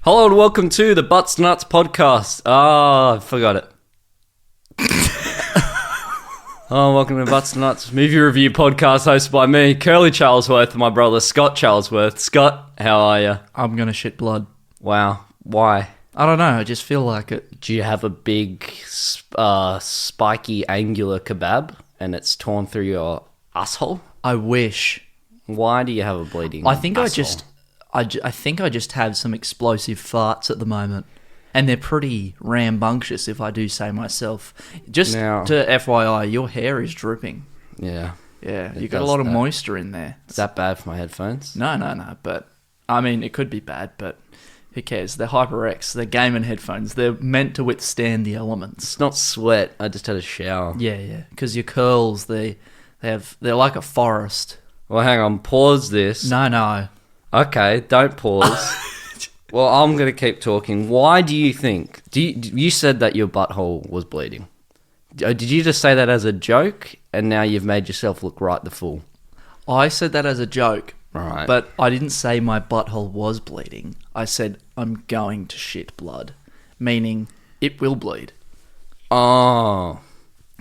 Hello and welcome to the Butts Nuts podcast. I forgot it. Hello, welcome to Butts Nuts movie review podcast hosted by me, Curly Charlesworth, and my brother Scott Charlesworth. Scott, how are you? I'm going to shit blood. Wow, why? I don't know, I just feel like it. Do you have a big, spiky, angular kebab and it's torn through your asshole? I wish. Why do you have a bleeding I think asshole? I think I just have some explosive farts at the moment. And they're pretty rambunctious, if I do say myself. Just Now- to FYI, your hair is drooping. Yeah. Yeah, It you got a does lot of that. moisture in there. Is that bad for my headphones? No. But, I mean, it could be bad, but who cares? They're HyperX. They're gaming headphones. They're meant to withstand the elements. It's not sweat. I just had a shower. Yeah. Because your curls, they're like a forest. Well, hang on. Pause this. No. Okay, don't pause. Well, I'm going to keep talking. Why do you think... You said that your butthole was bleeding. Did you just say that as a joke, and now you've made yourself look right the fool? I said that as a joke. Right. But I didn't say my butthole was bleeding. I said I'm going to shit blood. Meaning, it will bleed. Oh.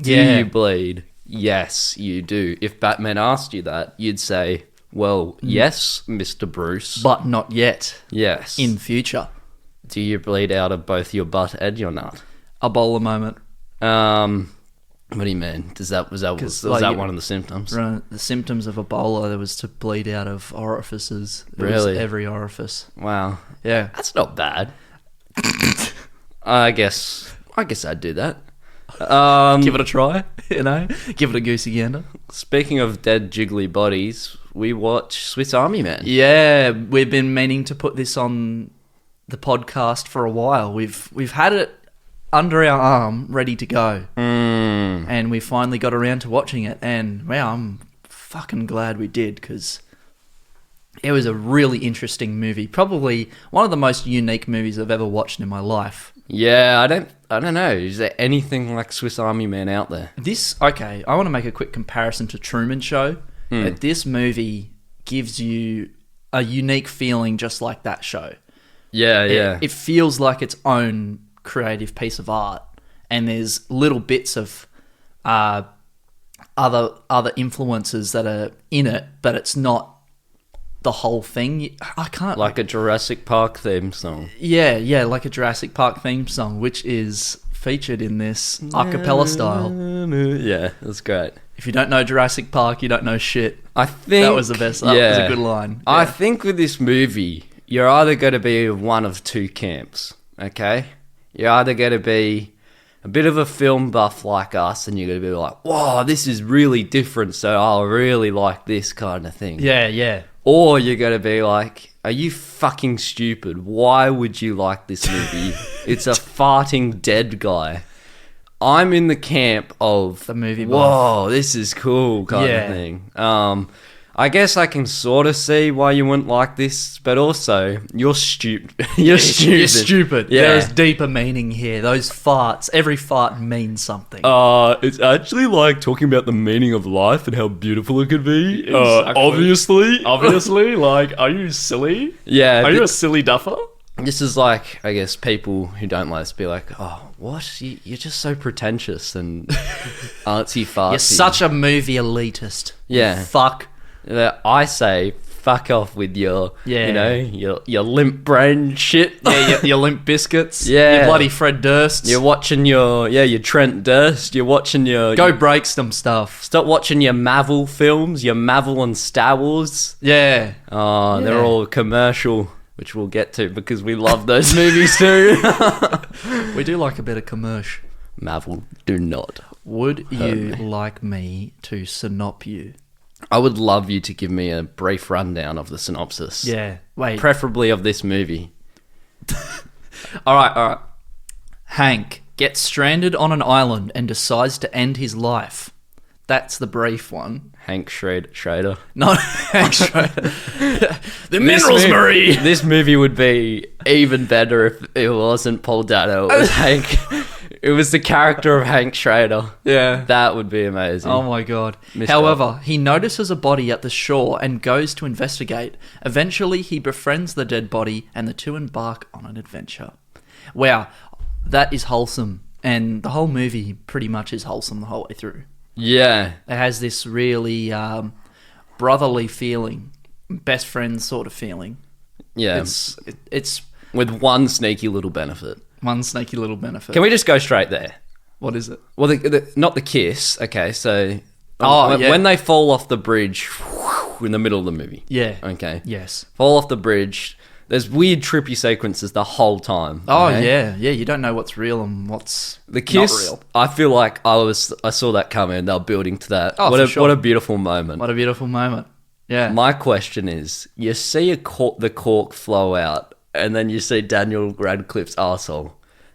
Do Yeah. you bleed? Yes, you do. If Batman asked you that, you'd say, well, yes, Mr. Bruce. But not yet. Yes. In future. Do you bleed out of both your butt and your nut? A bowler moment. What do you mean? Was that one of the symptoms? Right, the symptoms of Ebola, there was to bleed out of orifices. It was Really? every orifice. Wow. Yeah. That's not bad. I guess I'd do that. Give it a try, Give it a goosey gander. Speaking of dead jiggly bodies, we watch Swiss Army Man. Yeah, we've been meaning to put this on the podcast for a while. We've had it under our arm, ready to go. And we finally got around to watching it. And, wow, I'm fucking glad we did, because it was a really interesting movie. Probably one of the most unique movies I've ever watched in my life. Yeah, I don't know. Is there anything like Swiss Army Man out there? I want to make a quick comparison to Truman Show. This movie gives you a unique feeling just like that show. Yeah. It feels like its own creative piece of art, and there's little bits of other influences that are in it, but it's not the whole thing. I can't Like a Jurassic Park theme song. yeah, like a Jurassic Park theme song, which is featured in this a cappella style. Yeah, that's great. If you don't know Jurassic Park, you don't know shit. I think That was the best. That was a good line. I Yeah. think with this movie, you're either going to be one of two camps, okay? You're either going to be a bit of a film buff like us, and you're going to be like, whoa, this is really different, so I'll really like this kind of thing. Yeah. Or you're going to be like, are you fucking stupid? Why would you like this movie? It's a farting dead guy. I'm in the camp of The movie buff. whoa, this is cool kind Yeah. of thing. I guess I can sort of see why you wouldn't like this, but also you're stupid. You're stupid. You're stupid. Yeah. There's deeper meaning here. Those farts, every fart means something. It's actually like talking about the meaning of life and how beautiful it could be. Exactly. Obviously. like, are you silly? Yeah. a silly duffer? This is like, I guess, people who don't like this be like, oh, what? You're just so pretentious and artsy fartsy. You're such a movie elitist. Yeah. Fuck. I say, fuck off with your, Yeah. your limp brain shit. Yeah, your Limp Biscuits. Yeah. Your bloody Fred Durst. You're watching your Trent Durst. You're watching your... Go break some stuff. Stop watching your Marvel films, your Marvel and Star Wars. Yeah. They're Yeah. all commercial, which we'll get to because we love those movies too. We do like a bit of commercial. Marvel, do not. Would you like me to synop you? I would love you to give me a brief rundown of the synopsis. Yeah. Wait. Preferably of this movie. All right. Hank gets stranded on an island and decides to end his life. That's the brief one. Hank Schrader. Not Hank Schrader. The Minerals, Marie. This movie would be even better if it wasn't Paul Dano. It was Hank. it was the character of Hank Schrader. Yeah. That would be amazing. Oh my god. Missed However, he notices a body at the shore and goes to investigate. Eventually, he befriends the dead body and the two embark on an adventure. Wow, that is wholesome. And the whole movie pretty much is wholesome the whole way through. Yeah. It has this really brotherly feeling, best friend sort of feeling. Yeah. It's With one sneaky little benefit. one snaky little benefit. Can we just go straight there? What is it? Well, not the kiss. Okay, so Yeah. when they fall off the bridge in the middle of the movie. Yeah. Okay. Yes. Fall off the bridge. There's weird trippy sequences the whole time. Oh okay? yeah. You don't know what's real and what's The kiss. not real. I feel like I saw that coming. They were building to that. Oh, what for a sure. what a beautiful moment. What a beautiful moment. Yeah. My question is: you see the cork flow out, and then you see Daniel Radcliffe's arsehole.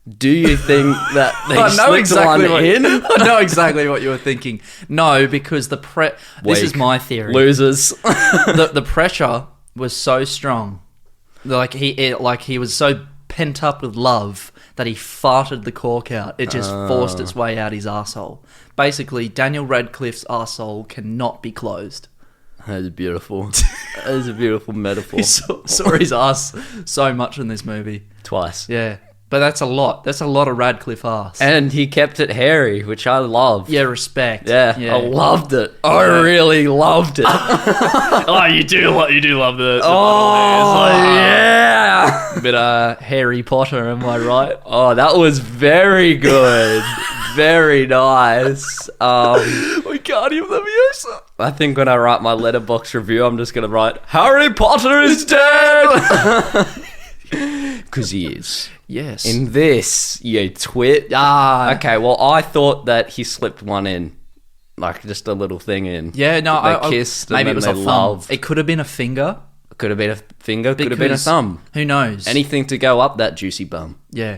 Do you think that they slipped one in? I know exactly what you were thinking. No, because this is Weak. my theory. Losers. The pressure was so strong, like he was so pent up with love that he farted the cork out. It just forced its way out his arsehole. Basically, Daniel Radcliffe's arsehole cannot be closed. That is beautiful. That is a beautiful metaphor. He saw his ass so much in this movie. Twice. Yeah, but that's a lot. That's a lot of Radcliffe ass. And he kept it hairy, which I loved. Yeah, respect. Yeah, I loved it. I really loved it. You do love the Oh, yeah. bit Harry Potter, am I right? Oh, that was very good. Very nice. Wingardium Leviosa. I think when I write my letterbox review, I'm just going to write, Harry Potter is dead! Because he is. Yes. In this, you twit. Okay, well, I thought that he slipped one in. Like, just a little thing in. Yeah, no, They kissed, maybe and it was then a they thumb. loved. It could have been a finger. Could have been a finger, could have been a because- thumb. Who knows? Anything to go up that juicy bum. Yeah.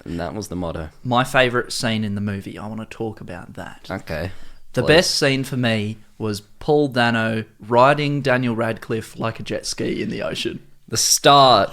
And that was the motto. My favourite scene in the movie. I want to talk about that. Okay. The please. best scene for me was Paul Dano riding Daniel Radcliffe like a jet ski in the ocean. The start.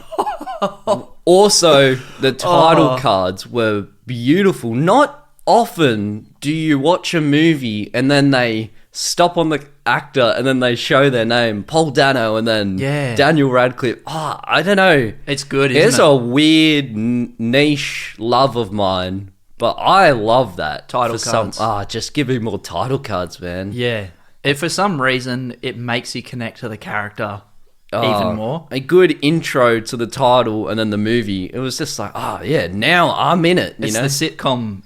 Also, the title cards were beautiful. Not often do you watch a movie and then they stop on the actor and then they show their name, Paul Dano, and then Yeah. Daniel Radcliffe. I don't know. It's good, It's isn't it? a weird niche love of mine, but I love that. Title for cards. Just give me more title cards, man. Yeah. If for some reason it makes you connect to the character even more. A good intro to the title and then the movie. It was just like, yeah, now I'm in it. It's a sitcom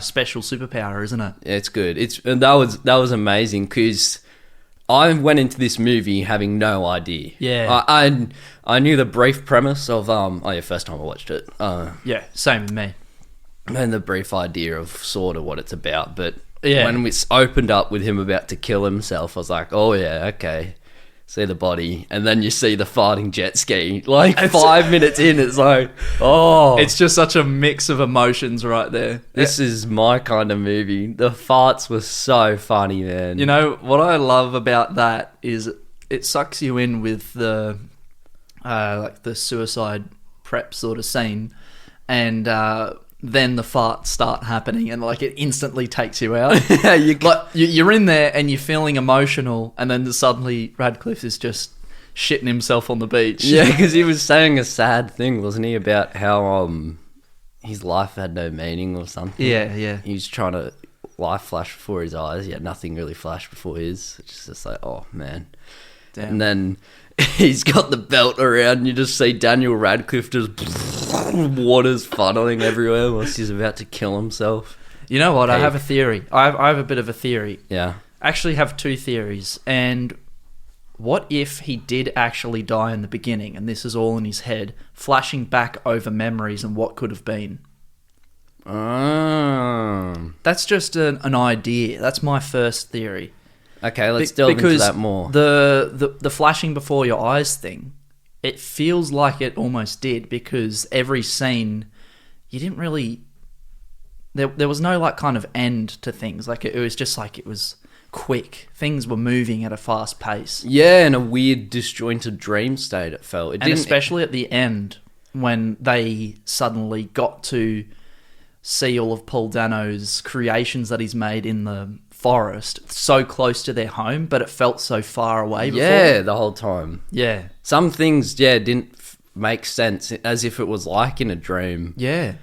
special superpower, isn't it? It's good. And that was amazing because I went into this movie having no idea. Yeah. I knew the brief premise of first time I watched it. Yeah, same with me. And the brief idea of sort of what it's about, but Yeah. when it's opened up with him about to kill himself, I was like, oh yeah, okay. See the body, and then you see the farting jet ski. Like 5 minutes in, it's like, It's just such a mix of emotions right there. this is my kind of movie. The farts were so funny, man. You know, what I love about that is it sucks you in with the like the suicide prep sort of scene, and then the farts start happening, and like it instantly takes you out. You're in there and you're feeling emotional, and then suddenly Radcliffe is just shitting himself on the beach. Yeah, because he was saying a sad thing, wasn't he, about how his life had no meaning or something. Yeah. He was trying to life flash before his eyes. Yeah, nothing really flashed before his. It's just like, oh man. Damn. And then he's got the belt around, and you just see Daniel Radcliffe just water's funneling everywhere whilst he's about to kill himself. You know what? I Hey. have a theory. I have a bit of a theory. Yeah. I actually have two theories. And what if he did actually die in the beginning, and this is all in his head, flashing back over memories and what could have been? That's just an idea. That's my first theory. Okay, let's delve into that more. The flashing before your eyes thing, it feels like it almost did, because every scene, you didn't really... There was no like kind of end to things. Like it was just like it was quick. Things were moving at a fast pace. Yeah, in a weird disjointed dream state it felt. And especially at the end when they suddenly got to see all of Paul Dano's creations that he's made in the forest so close to their home, but it felt so far away before. Yeah, the whole time. Yeah. Some things, didn't make sense, as if it was like in a dream. Yeah.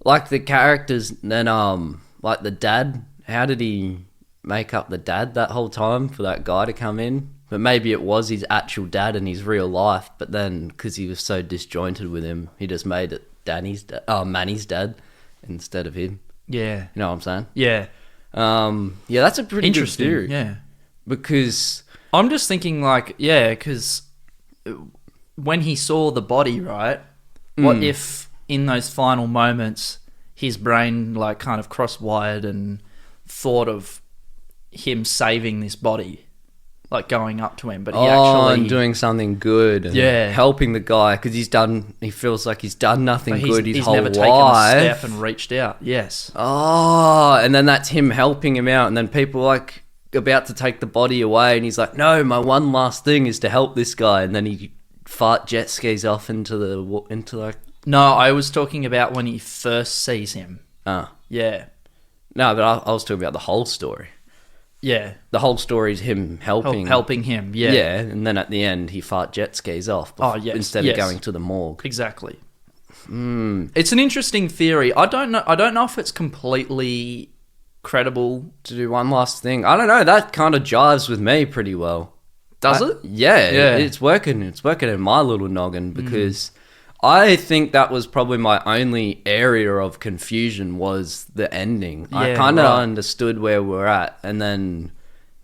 Like the characters, then, like the dad, how did he make up the dad that whole time for that guy to come in? But maybe it was his actual dad in his real life, but then, because he was so disjointed with him, he just made it Manny's dad instead of him. Yeah. You know what I'm saying? Yeah. Yeah, that's a pretty good Interesting. theory. Yeah. Because... I'm just thinking, like, yeah, because when he saw the body, right, what if in those final moments his brain, like, kind of cross-wired and thought of him saving this body, like, going up to him, but he actually... and doing something good and helping the guy, because he feels like he's done nothing good his whole life. He's never taken a step and reached out, yes. Oh, and then that's him helping him out, and then people, like, about to take the body away, and he's like, no, my one last thing is to help this guy, and then he fart jet skis off into like... No, I was talking about when he first sees him. Oh. Yeah. No, but I was talking about the whole story. Yeah. The whole story is him helping him, yeah. Yeah, and then at the end, he fart jet skis off instead of going to the morgue. Exactly. It's an interesting theory. I don't know if it's completely credible. To do one last thing. I don't know, that kind of jives with me pretty well. Does it? Yeah, it's working. It's working in my little noggin because I think that was probably my only area of confusion was the ending. I kind of understood where we're at, and then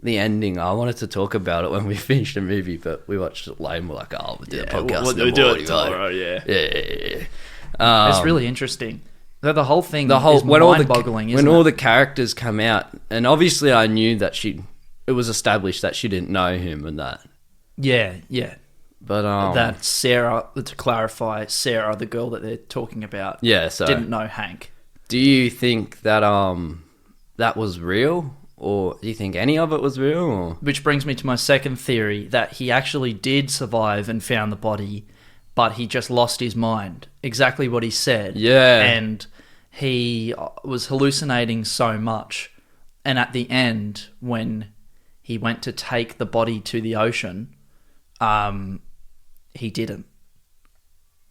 the ending, I wanted to talk about it when we finished the movie, but we watched it late and we're like, oh, we'll do a podcast we'll do it tomorrow, yeah. It's really interesting. The whole thing is mind-boggling, isn't it? When all the characters come out, and obviously I knew that it was established that she didn't know him and that. Yeah. But that Sarah, to clarify, Sarah, the girl that they're talking about, didn't know Hank. Do you think that that was real, or do you think any of it was real? Or? Which brings me to my second theory, that he actually did survive and found the body, but he just lost his mind. Exactly what he said. Yeah. And he was hallucinating so much, and at the end, when he went to take the body to the ocean, he didn't.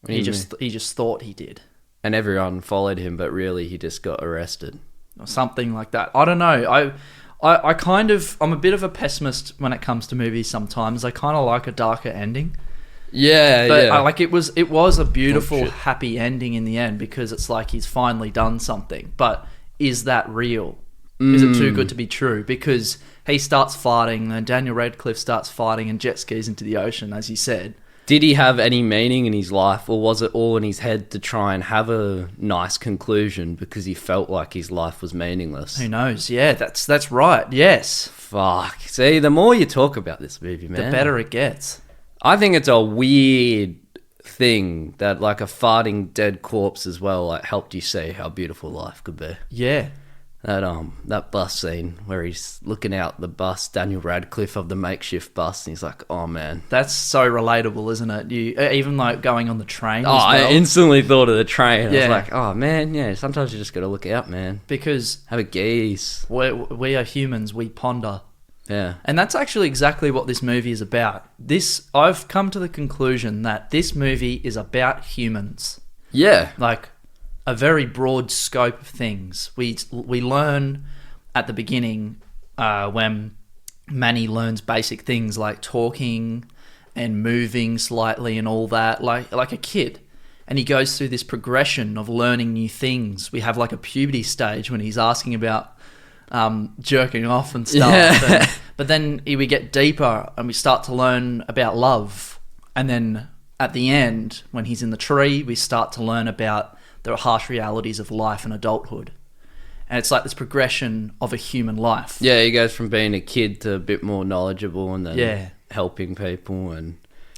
He just thought he did. And everyone followed him, but really he just got arrested. Or something like that. I don't know. I'm a bit of a pessimist when it comes to movies sometimes. I kind of like a darker ending. Yeah, but it was a beautiful, happy ending in the end, because it's like he's finally done something. But is that real? Is it too good to be true? Because he starts farting, and Daniel Radcliffe starts farting and jet skis into the ocean, as you said. Did he have any meaning in his life, or was it all in his head to try and have a nice conclusion because he felt like his life was meaningless? Who knows? Yeah, that's right. Yes. Fuck. See, the more you talk about this movie, man, the better it gets. I think it's a weird thing that, like, a farting dead corpse as well, like, helped you see how beautiful life could be. Yeah. That bus scene where he's looking out the bus, Daniel Radcliffe of the makeshift bus, and he's like, oh man. That's so relatable, isn't it? You even like going on the train as well. I instantly thought of the train. I was like, oh man, yeah, sometimes you just gotta look out, man. Because have a gaze. We are humans, we ponder. Yeah. And that's actually exactly what this movie is about. I've come to the conclusion that this movie is about humans. Yeah. Like, a very broad scope of things. We learn at the beginning when Manny learns basic things like talking and moving slightly and all that, like a kid. And he goes through this progression of learning new things. We have like a puberty stage when he's asking about jerking off and stuff. Yeah. But then we get deeper and we start to learn about love. And then at the end, when he's in the tree, we start to learn about the harsh realities of life and adulthood. And it's like this progression of a human life. Yeah, he goes from being a kid to a bit more knowledgeable and then helping people.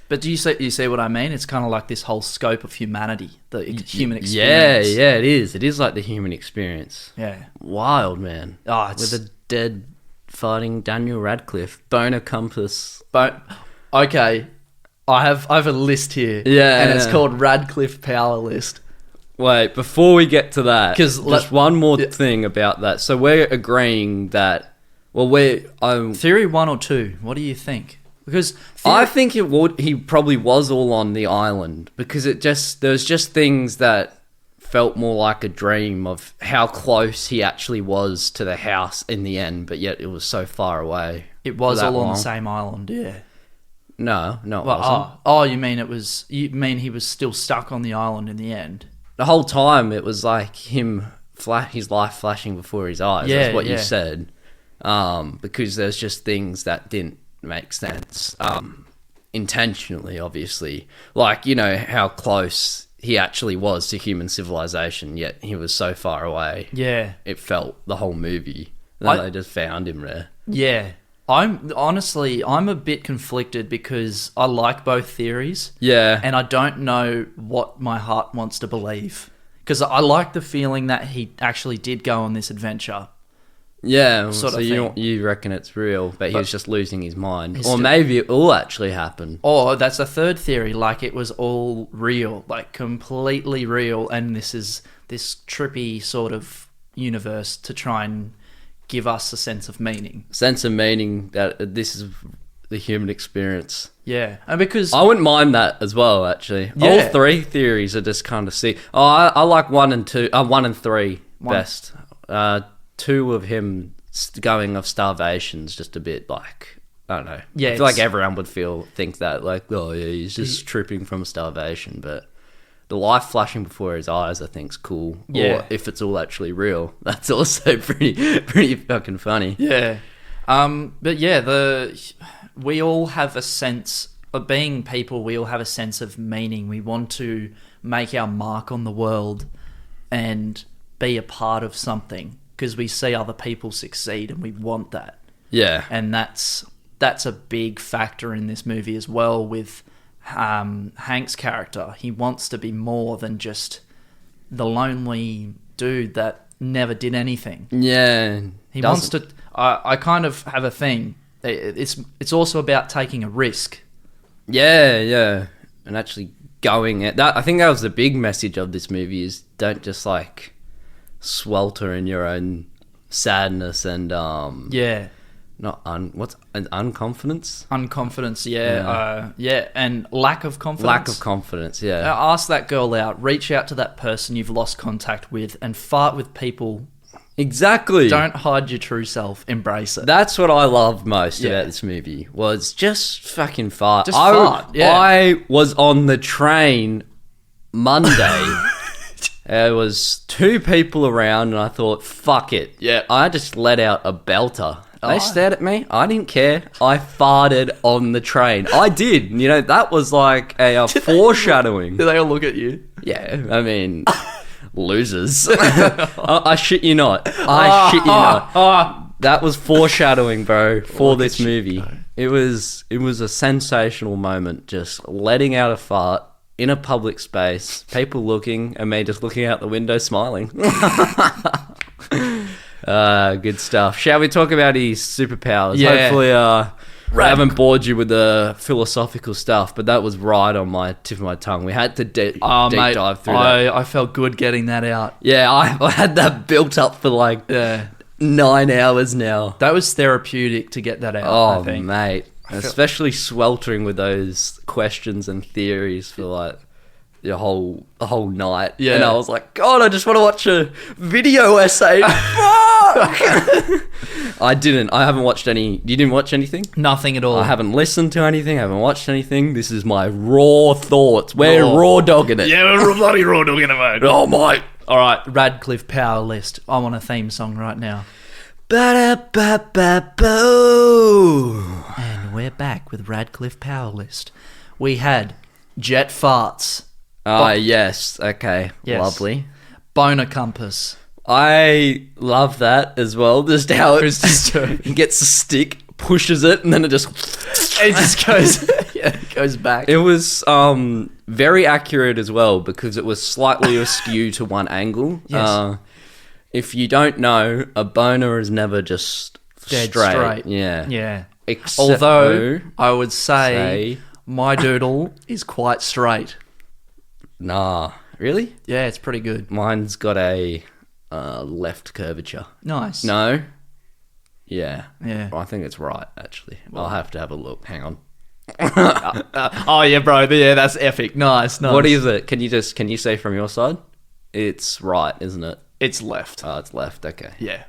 But do you see what I mean? It's kind of like this whole scope of humanity, the human experience. Yeah, it is. It is like the human experience. Yeah. Wild, man. Oh, with a dead fighting Daniel Radcliffe. Boner compass. Okay. I have a list here. Yeah. And it's called Radcliffe Power List. Wait, before we get to that, 'Cause just one more thing about that. So we're agreeing that, well, Theory 1 or 2, what do you think? Because I think he probably was all on the island because there's just things that felt more like a dream of how close he actually was to the house in the end, but yet it was so far away. it was for that all on long. the same island, yeah. No, it Well, wasn't. you mean he was still stuck on the island in the end? The whole time it was like him, his life flashing before his eyes. Yeah, That's what you yeah. said. Because there's just things that didn't make sense. Intentionally, obviously. Like, you know, how close he actually was to human civilization, yet he was so far away. Yeah. It felt the whole movie. Then they just found him there. Yeah. I'm a bit conflicted because I like both theories. Yeah. And I don't know what my heart wants to believe. Because I like the feeling that he actually did go on this adventure. Yeah, sort so of you reckon it's real, but he was just losing his mind. He's Or still- maybe it all actually happened. Or that's a third theory, like it was all real, like completely real, and this is this trippy sort of universe to try and give us a sense of meaning. Sense of meaning that this is the human experience. Yeah, and because I wouldn't mind that as well, actually. Yeah. All three theories are just kind of I like 1 and 2, 1 and 3 best. 2 of him going of starvation's just a bit like, I don't know. Yeah, I feel like it's- everyone would think that, like, oh yeah, he's just tripping from starvation, but the life flashing before his eyes, I think's cool. Yeah. Or if it's all actually real, that's also pretty fucking funny. yeah, but yeah, we all have a sense of being people. We all have a sense of meaning. We want to make our mark on the world and be a part of something because we see other people succeed and we want that. Yeah. And that's a big factor in this movie as well with Hank's character. He wants to be more than just the lonely dude that never did anything. Yeah. He wants to. I kind of have a thing. It's also about taking a risk. Yeah, and actually going at that. I think that was the big message of this movie: is don't just like swelter in your own sadness and Yeah. what's an unconfidence? Unconfidence, yeah, and lack of confidence. Lack of confidence, yeah. Ask that girl out. Reach out to that person you've lost contact with, and fart with people. Exactly. Don't hide your true self. Embrace it. That's what I loved most Yeah. about this movie was just fucking fart. Just fart, yeah. I was on the train Monday. There was 2 people around and I thought, fuck it. Yeah. I just let out a belter. Oh. They stared at me. I didn't care. I farted on the train. I did. You know, that was like a foreshadowing. Do they all look at you? Yeah, I mean, losers. I shit you not. I shit you not. That was foreshadowing, bro, for this movie. It was a sensational moment, just letting out a fart in a public space, people looking, and me just looking out the window smiling. Good stuff. Shall we talk about his superpowers? Yeah. Hopefully, I haven't bored you with the philosophical stuff, but that was right on my tip of my tongue. We had to deep Mate, dive through that. I felt good getting that out. Yeah, I had that built up for like Yeah. 9 hours now. That was therapeutic to get that out, Oh, I think. mate. Especially sweltering with those questions and theories for like the whole night. Yeah. And I was like, God, I just want to watch a video essay. Fuck! I didn't. I haven't watched any. You didn't watch anything? Nothing at all. I haven't listened to anything. I haven't watched anything. This is my raw thoughts. We're Raw. raw dogging it. Yeah, we're bloody raw dogging it, mate. Oh, mate. All right, Radcliffe Power List. I want a theme song right now. Ba-da-ba-ba-boo. And we're back with Radcliffe Power List. We had Jet Farts, Ah, yes. Okay. Yes. Lovely. Boner Compass. I love that as well. Just how It's just he gets a stick, pushes it, and then it just goes, yeah, it goes back. It was very accurate as well because it was slightly askew to one angle. Yes. If you don't know, a boner is never just Dead straight. Yeah. Yeah. Except Although, for- I would say my doodle is quite straight. Nah, Really? Yeah, it's pretty good. Mine's got a left curvature. Nice. No? Yeah. Yeah. I think it's right, actually. I'll have to have a look. Hang on. Oh yeah, bro. Yeah, that's epic. Nice. What is it? Can you say from your side? It's right, isn't it? It's left. Oh, it's left. Okay. Yeah.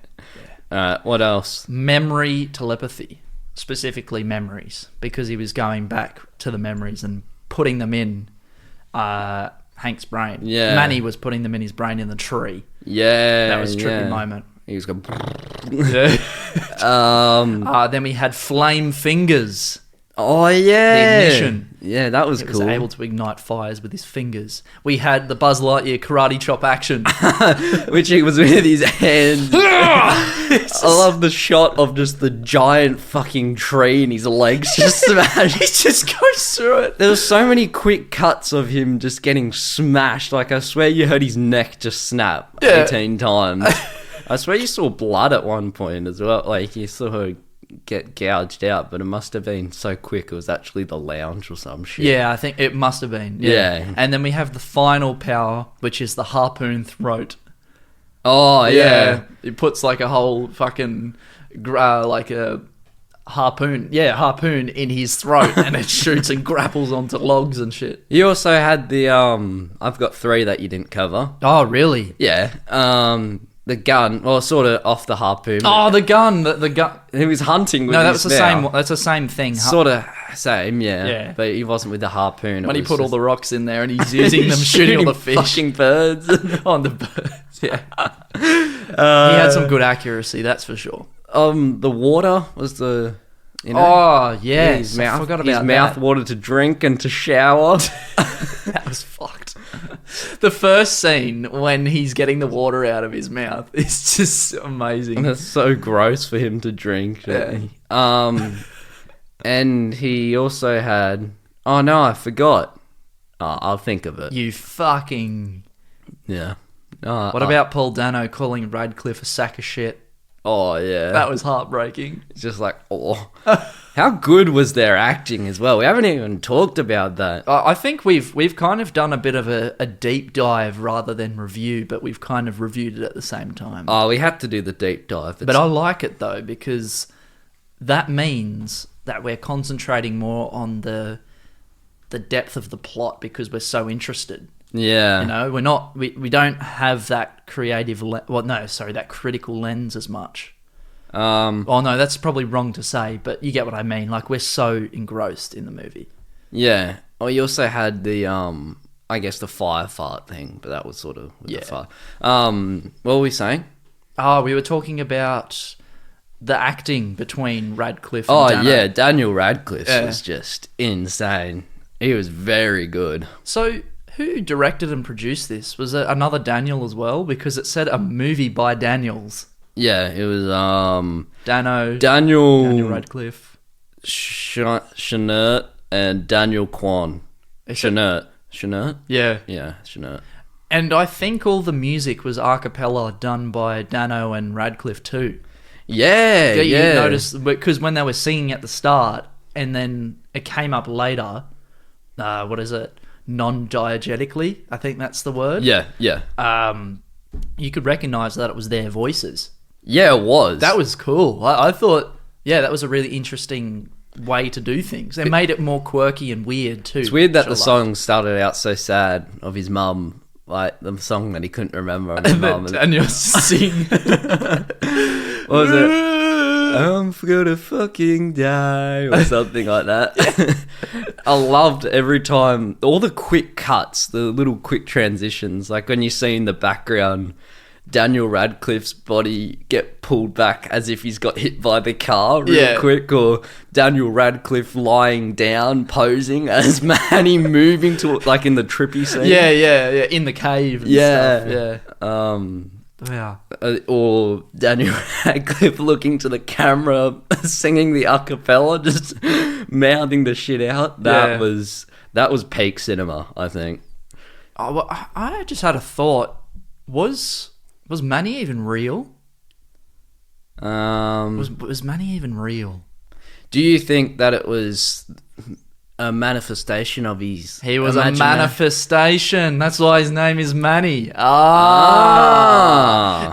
Alright, what else? Memory telepathy, specifically memories, because he was going back to the memories and putting them in Hank's brain. Yeah. Manny was putting them in his brain in the tree. Yeah. That was a trippy yeah. moment. He was going... Then we had flame fingers. Oh, yeah. The ignition. Yeah, that was He cool. was able to ignite fires with his fingers. We had the Buzz Lightyear karate chop action. Which he was with his hands. I love the shot of just the giant fucking tree and his legs just smashed. He just goes through it. There were so many quick cuts of him just getting smashed. Like, I swear you heard his neck just snap 18 times. I swear you saw blood at one point as well. Like, you saw her get gouged out, but it must have been so quick. It was actually the lounge or some shit. Yeah, I think it must have been. Yeah. And then we have the final power, which is the harpoon throat. Oh, yeah. It puts like a whole fucking, like a harpoon in his throat, and it shoots and grapples onto logs and shit. You also had the, I've got 3 that you didn't cover. Oh, really? Yeah. The gun, well, sort of off the harpoon. Oh, the gun. The gun. He was hunting with No, that his was the spear. same. That's the same thing. Sort of same, yeah. Yeah. But he wasn't with the harpoon. When he put all the rocks in there and he's using them, shooting all the fish fucking birds. on the birds. Yeah. He had some good accuracy, that's for sure. The water was the... You know, Oh, yes. his mouth, I forgot his about mouth that. water to drink and to shower. That was fucked. The first scene when he's getting the water out of his mouth is just amazing. That's so gross for him to drink. Yeah. And he also had... Oh, no, I forgot. Oh, I'll think of it. You fucking... Yeah. What about Paul Dano calling Radcliffe a sack of shit? Oh, yeah. That was heartbreaking. It's just like, oh. How good was their acting as well? We haven't even talked about that. I think we've kind of done a bit of a deep dive rather than review, but we've kind of reviewed it at the same time. Oh, we had to do the deep dive. But I like it though, because that means that we're concentrating more on the depth of the plot because we're so interested. Yeah. You know, we're not we don't have that that critical lens as much. Oh no, that's probably wrong to say, but you get what I mean. Like, we're so engrossed in the movie. Yeah. Oh, you also had the I guess the fire fart thing, but that was sort of with the fire. What were we saying? Oh, we were talking about the acting between Radcliffe and Oh Dano. yeah, Daniel Radcliffe Yeah. was just insane. He was very good. So, who directed and produced this? Was it another Daniel as well? Because it said a movie by Daniels. Yeah, it was Daniel Daniel Radcliffe. Chenert and Daniel Kwan. Chenert. Yeah. Yeah, Chenert. And I think all the music was a cappella done by Dano and Radcliffe too. Yeah, You yeah. noticed, because when they were singing at the start, and then it came up later, what is it? Non-diegetically, I think that's the word. Yeah. You could recognise that it was their voices. Yeah, it was. That was cool. I thought, that was a really interesting way to do things. It made it more quirky and weird too. It's weird that the which I song started out so sad of his mum, like the song that he couldn't remember of his mum. liked. And you're sing. What was it? I'm gonna fucking die or something like that. I loved every time, all the quick cuts, the little quick transitions, like when you see in the background Daniel Radcliffe's body get pulled back as if he's got hit by the car real quick, or Daniel Radcliffe lying down posing as Manny moving to, like, in the trippy scene. Yeah, in the cave and stuff. Yeah. Or Daniel Radcliffe looking to the camera, singing the a cappella, just mouthing the shit out. That was peak cinema, I think. Oh, well, I just had a thought. Was Manny even real? Was Manny even real? Do you think that it was a manifestation of his. He was a imagina- manifestation. That's why his name is Manny.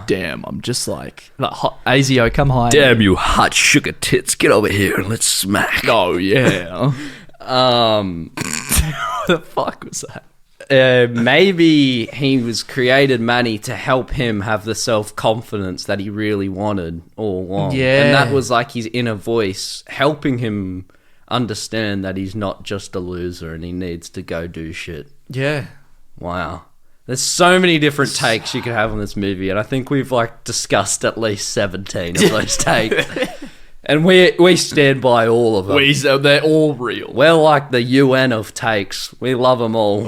Damn, I'm just like hot. Azio, come high. Damn you, hot sugar tits! Get over here and let's smack. Oh yeah. What the fuck was that? Maybe he was created Manny to help him have the self-confidence that he really wanted all along. Yeah. And that was like his inner voice helping him understand that he's not just a loser and he needs to go do shit. Yeah. Wow. There's so many different takes you could have on this movie, and I think we've like discussed at least 17 of those takes. And we stand by all of them. They're all real. We're like the UN of takes. We love them all.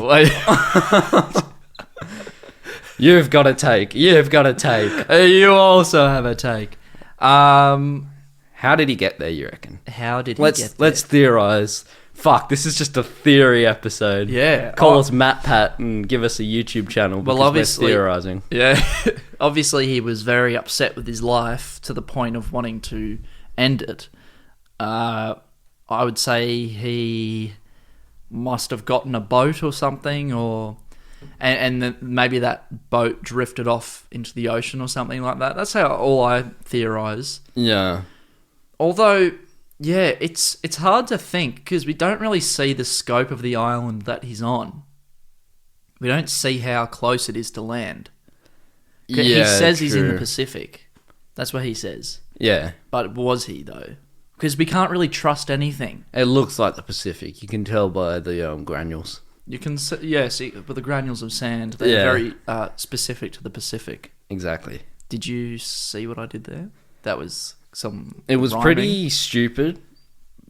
You've got a take. You've got a take. You also have a take. How did he get there, you reckon? How did he get there? Let's theorize. Fuck, this is just a theory episode. Yeah. Call us Matt Pat and give us a YouTube channel because obviously- we're theorizing. Yeah. Obviously, he was very upset with his life to the point of wanting to end it. I would say he must have gotten a boat or something, and then maybe that boat drifted off into the ocean or something like that. That's all I theorize. Yeah. Although, yeah, it's hard to think because we don't really see the scope of the island that he's on. We don't see how close it is to land. He says he's in the true. Pacific. That's what he says. Yeah. But was he, though? Because we can't really trust anything. It looks like the Pacific. You can tell by the granules. You can see, with the granules of sand, they're Yeah. very specific to the Pacific. Exactly. Did you see what I did there? That was some It was rhyming. pretty stupid,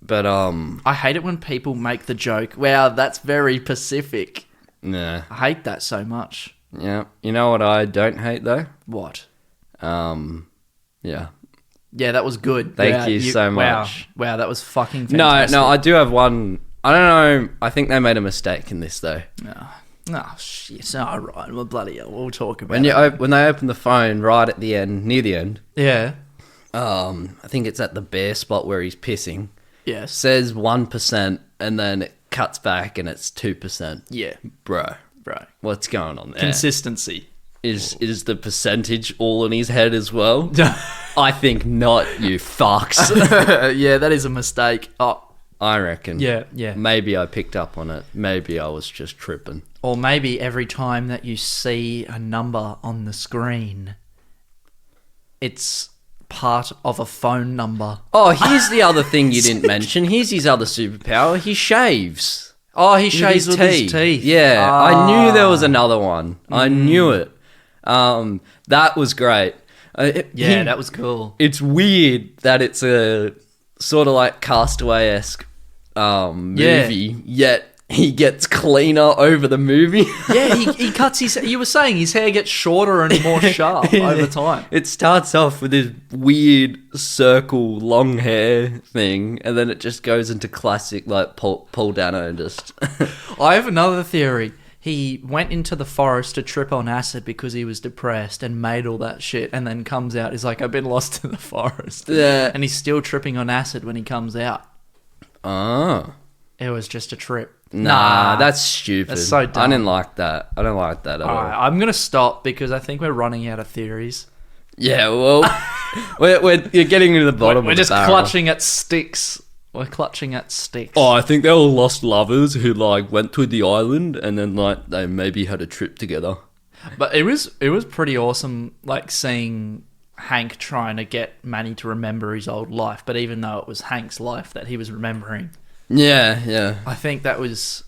but I hate it when people make the joke, wow, that's very Pacific. nah. I hate that so much. Yeah. You know what I don't hate though? What? Yeah. Yeah, that was good. Thank you so much. Wow, that was fucking No, fantastic. no, I do have one. I don't know. I think they made a mistake in this though. Oh, shit. All right. Well, bloody hell. We'll talk about When it. when they open the phone right at the end, near the end, Yeah. I think it's at the bear spot where he's pissing. Yes. Says 1%, and then it cuts back and it's 2%. Yeah. Bro, Right. what's going on there? Consistency. Is the percentage all in his head as well? I think not, you fucks. Yeah, that is a mistake. Oh, I reckon. yeah. Maybe I picked up on it. Maybe I was just tripping. Or maybe every time that you see a number on the screen, it's part of a phone number. Oh, here's the other thing you didn't mention. Here's his other superpower. He shaves. Oh, he shaves with his teeth. Yeah, I knew there was another one. I knew it. That was great. Yeah, that was cool. It's weird that it's a sort of like Castaway-esque movie, yet he gets cleaner over the movie. Yeah, he cuts his... You were saying his hair gets shorter and more sharp over time. It starts off with this weird circle long hair thing, and then it just goes into classic like Paul Dano just. I have another theory. He went into the forest to trip on acid because he was depressed and made all that shit, and then comes out. He's like, I've been lost in the forest. Yeah. And he's still tripping on acid when he comes out. Oh. It was just a trip. Nah, that's stupid. That's so dumb. I didn't like that. I don't like that at all. Alright, I'm going to stop because I think we're running out of theories. Yeah, well, you're getting to the bottom We're of just the barrel. clutching at sticks. We're clutching at sticks. Oh, I think they were lost lovers who like went to the island and then like they maybe had a trip together. But it was pretty awesome, like seeing Hank trying to get Manny to remember his old life. But even though it was Hank's life that he was remembering, Yeah. I think that was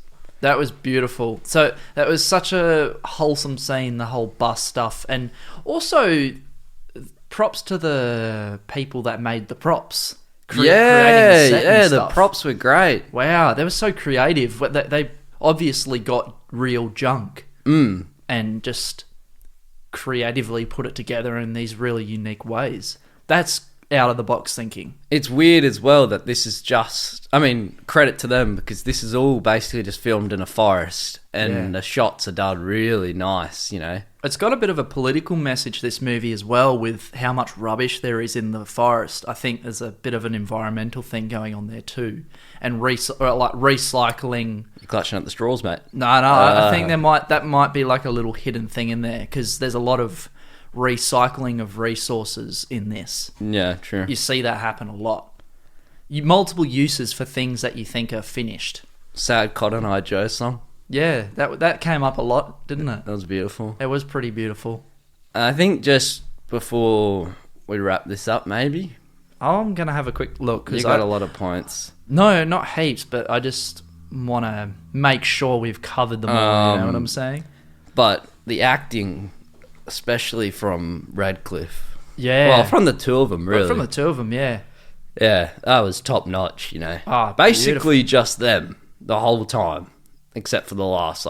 beautiful. So that was such a wholesome scene, the whole bus stuff, and also props to the people that made the props. Creating the set and the stuff. props were great. Wow, they were so creative. They obviously got real junk and just creatively put it together in these really unique ways. That's out of the box thinking. It's weird as well that this is just, I mean, credit to them because this is all basically just filmed in a forest and the shots are done really nice, you know. It's got a bit of a political message, this movie, as well, with how much rubbish there is in the forest. I think there's a bit of an environmental thing going on there too. And recycling. You're clutching at the straws, mate. No, I think that might be like a little hidden thing in there because there's a lot of recycling of resources in this. Yeah, true. You see that happen a lot. Multiple uses for things that you think are finished. Sad Cotton Eye Joe song. Yeah, that came up a lot, didn't it? That was beautiful. It was pretty beautiful. I think just before we wrap this up, maybe. I'm going to have a quick look. You got a lot of points. No, not heaps, but I just want to make sure we've covered them all, you know what I'm saying? But the acting, especially from Radcliffe. Yeah. Well, from the two of them, really. But from the two of them, yeah. Yeah, that was top notch, you know. beautiful. Basically just them the whole time, except for the last,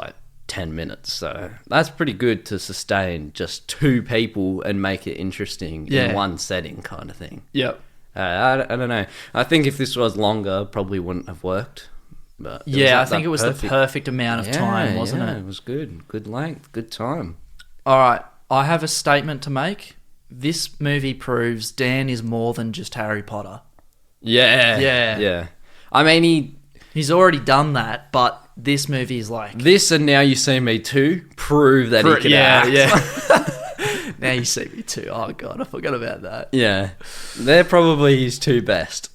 10 minutes. So that's pretty good to sustain just two people and make it interesting in one setting kind of thing. Yep. I don't know. I think if this was longer, probably wouldn't have worked. But I think it was the perfect amount of time, wasn't it? It was good. Good length. Good time. All right. I have a statement to make. This movie proves Dan is more than just Harry Potter. Yeah. Yeah. I mean, he's already done that, but this movie is like... This and Now You See Me Too prove that he can act. Yeah. Now You See Me Too. Oh, God, I forgot about that. Yeah. They're probably his two best.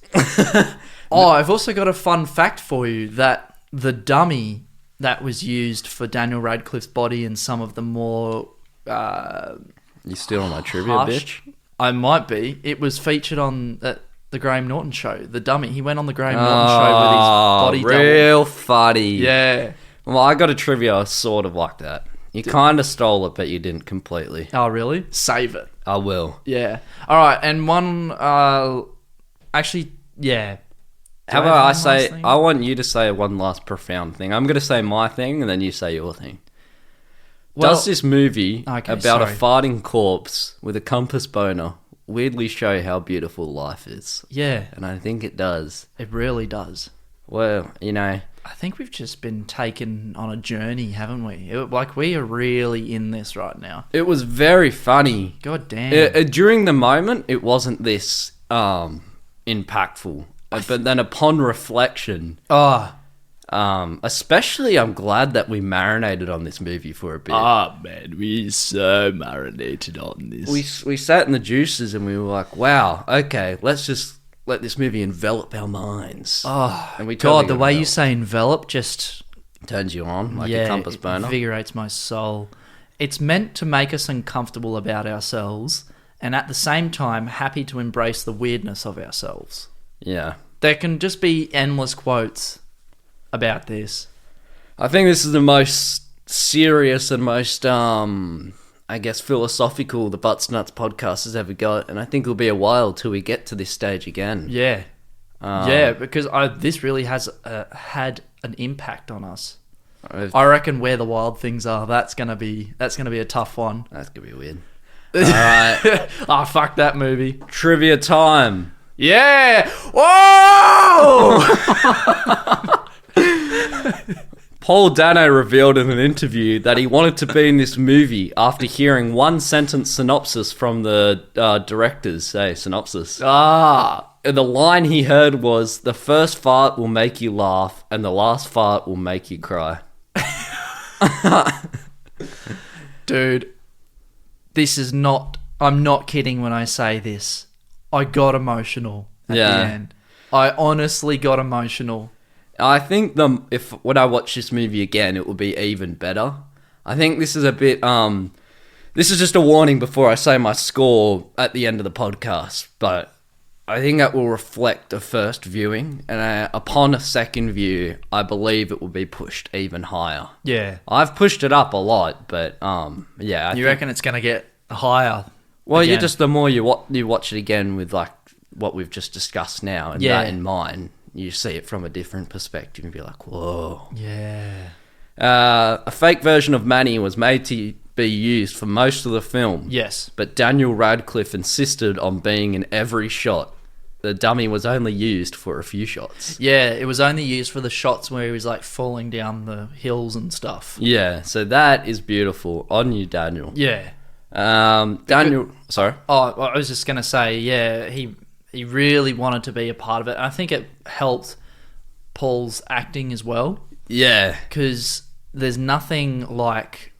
I've also got a fun fact for you that the dummy that was used for Daniel Radcliffe's body and some of the more... You stealing my trivia, bitch? I might be. It was featured on the Graham Norton show. The dummy. He went on the Graham Norton show with his body double. Real funny. Yeah. Well, I got a trivia sort of like that. You kind of stole it, but you didn't completely. Oh, really? Save it. I will. Yeah. All right. And one... actually, yeah. How about I say... I want you to say one last profound thing. I'm going to say my thing, and then you say your thing. Well, does this movie about a farting corpse with a compass boner weirdly show how beautiful life is? Yeah. And I think it does. It really does. Well, you know... I think we've just been taken on a journey, haven't we? We are really in this right now. It was very funny. God damn. During the moment, it wasn't this impactful. But then upon reflection... especially I'm glad that we marinated on this movie for a bit. Man, we so marinated on this. We sat in the juices and we were like, wow, okay, let's just let this movie envelop our minds. And we God, the way you say envelop just... turns you on like a compass boner. Invigorates my soul. It's meant to make us uncomfortable about ourselves and at the same time happy to embrace the weirdness of ourselves. Yeah. There can just be endless quotes about this. I think this is the most serious and most, philosophical the Butts Nuts podcast has ever got, and I think it'll be a while till we get to this stage again. Yeah. Because this really has had an impact on us. I reckon Where the Wild Things Are, that's gonna be a tough one. That's gonna be weird. Alright. Fuck that movie. Trivia time. Yeah! Whoa! Paul Dano revealed in an interview that he wanted to be in this movie after hearing one sentence synopsis from the directors. Synopsis. The line he heard was, "The first fart will make you laugh, and the last fart will make you cry." Dude, this is not... I'm not kidding when I say this. I got emotional at the end. I honestly got emotional. I think when I watch this movie again, it will be even better. I think this is a bit... this is just a warning before I say my score at the end of the podcast, but I think that will reflect a first viewing, and upon a second view, I believe it will be pushed even higher. Yeah. I've pushed it up a lot, but You reckon it's going to get higher? Well, again? just the more you watch it again with like what we've just discussed now, and that in mind, you see it from a different perspective and be like, whoa. Yeah. A fake version of Manny was made to be used for most of the film. Yes. But Daniel Radcliffe insisted on being in every shot. The dummy was only used for a few shots. Yeah, it was only used for the shots where he was like falling down the hills and stuff. Yeah, so that is beautiful. On you, Daniel. Yeah. Daniel, sorry. Oh, well, I was just gonna say, yeah, he really wanted to be a part of it. And I think it helped Paul's acting as well, Yeah. because there's nothing like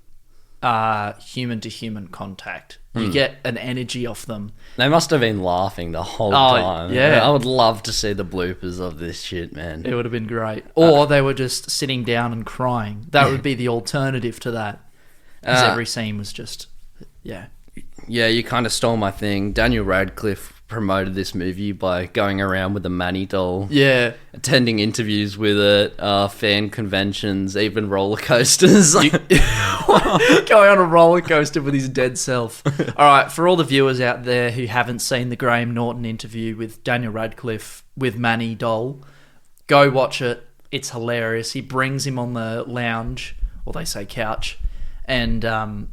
human to human contact. You get an energy off them. They must have been laughing the whole time. yeah. I would love to see the bloopers of this shit, man. It would have been great. Or they were just sitting down and crying. That would be the alternative to that. Because every scene was just, yeah. Yeah, you kind of stole my thing. Daniel Radcliffe promoted this movie by going around with a Manny doll. Yeah. Attending interviews with it, fan conventions, even roller coasters. Going on a roller coaster with his dead self. All right, for all the viewers out there who haven't seen the Graham Norton interview with Daniel Radcliffe with Manny Doll, go watch it. It's hilarious. He brings him on the lounge, or they say couch, and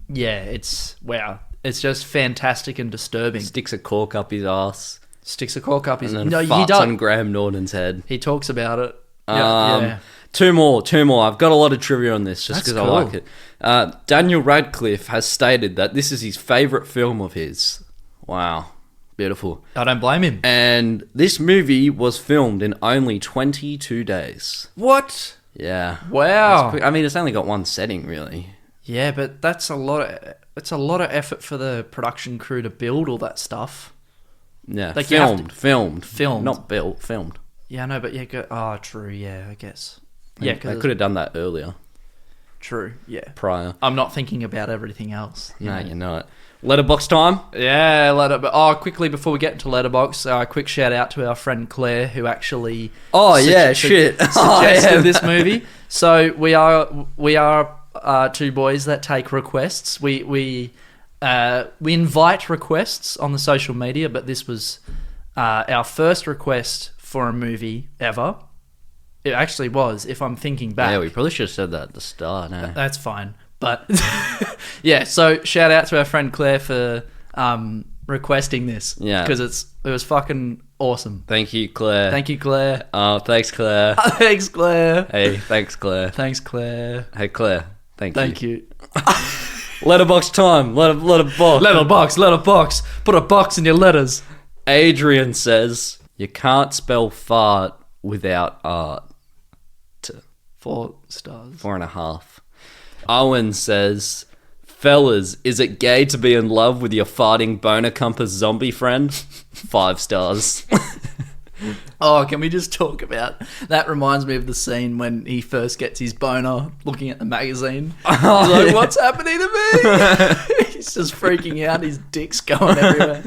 it's wow. It's just fantastic and disturbing. Sticks a cork up his ass. Sticks a cork up his... And then No, he farts does. on Graham Norton's head. He talks about it. Yeah. Two more. I've got a lot of trivia on this just That's because I like it. Daniel Radcliffe has stated that this is his favourite film of his. Wow. Beautiful. I don't blame him. And this movie was filmed in only 22 days. What? Yeah. Wow. I mean, it's only got one setting, really. Yeah, but that's a lot of... It's a lot of effort for the production crew to build all that stuff. Yeah, Like, you have filmed. Filmed. Not built, filmed. Yeah, I know, but true, yeah, I guess. Yeah, Yeah, they because... could have done that earlier, True, yeah. prior. I'm not thinking about everything else. No, you're not. Letterbox time? Yeah, quickly before we get into Letterbox, quick shout out to our friend Claire who actually Shit. suggested this movie. So we are two boys that take requests. We invite requests on the social media, but this was our first request for a movie ever. It actually was, if I'm thinking back. Yeah, we probably should have said that at the start. Eh? That's fine. But yeah, so shout out to our friend Claire for requesting this. Yeah. Because it was fucking awesome. Thank you, Claire. Thank you, Claire. Oh, thanks, Claire. Thanks, Claire. Hey, thanks, Claire. Thanks, Claire. Hey, Claire. Thank you. Letterbox time. Letterbox. Letterbox. Put a box in your letters. Adrian says, you can't spell fart without art. 4 stars. 4.5. Owen says, fellas, is it gay to be in love with your farting boner compass zombie friend? 5 stars. Oh, can we just talk about... That reminds me of the scene when he first gets his boner looking at the magazine. He's like, what's happening to me? He's just freaking out. His dick's going everywhere.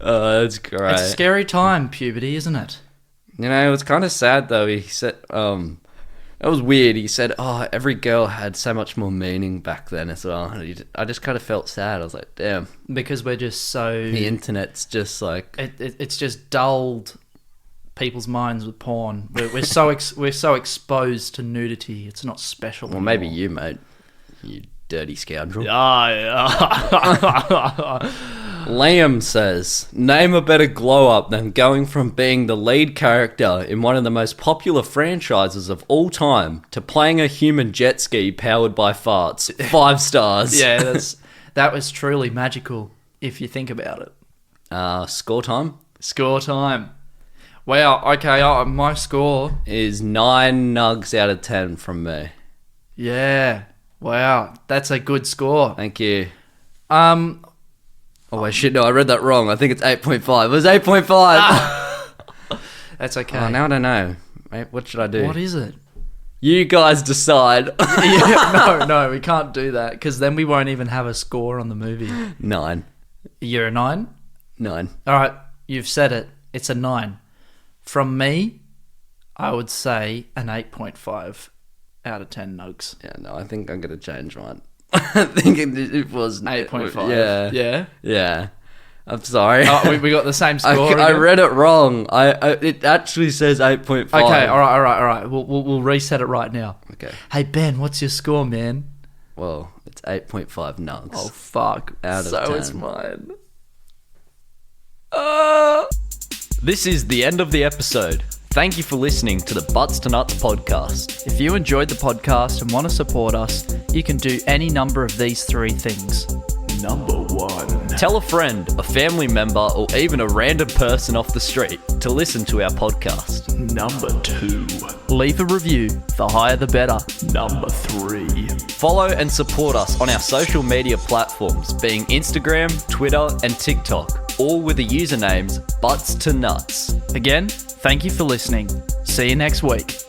Oh, that's great. It's a scary time, puberty, isn't it? You know, it's kind of sad though. He said, that was weird. He said, every girl had so much more meaning back then as well. And I just kind of felt sad. I was like, damn. Because we're just so... The internet's just like... It's just dulled people's minds with porn. We're so we're so exposed to nudity. It's not special Well, anymore. maybe you, mate. You dirty scoundrel. Liam says, name a better glow up than going from being the lead character in one of the most popular franchises of all time to playing a human jet ski powered by farts. 5 stars. Yeah, that was truly magical if you think about it. Score time Score time. Wow, okay, my score... is 9 nugs out of 10 from me. Yeah, wow, that's a good score. Thank you. Oh wait, shit, no, I read that wrong. I think it's 8.5. It was 8.5. That's okay. Oh, now I don't know. Mate, what should I do? What is it? You guys decide. No, we can't do that because then we won't even have a score on the movie. 9. You're a 9? 9. All right, you've said it. It's a 9. From me, I would say an 8.5 out of 10 nugs. Yeah, no, I think I'm going to change mine. I think it was 8.5. Yeah. Yeah? Yeah. I'm sorry. Oh, we got the same score. I again? read it wrong. It actually says 8.5. Okay, all right. We'll reset it right now. Okay. Hey, Ben, what's your score, man? Well, it's 8.5 nugs. Oh, fuck. Out of so 10. is mine. This is the end of the episode. Thank you for listening to the Butts to Nuts podcast. If you enjoyed the podcast and want to support us, you can do any number of these 3 things. Number 1. Tell a friend, a family member, or even a random person off the street to listen to our podcast. Number 2. Leave a review. The higher the better. Number 3. Follow and support us on our social media platforms, being Instagram, Twitter, and TikTok, all with the usernames Butts to Nuts. Again, thank you for listening. See you next week.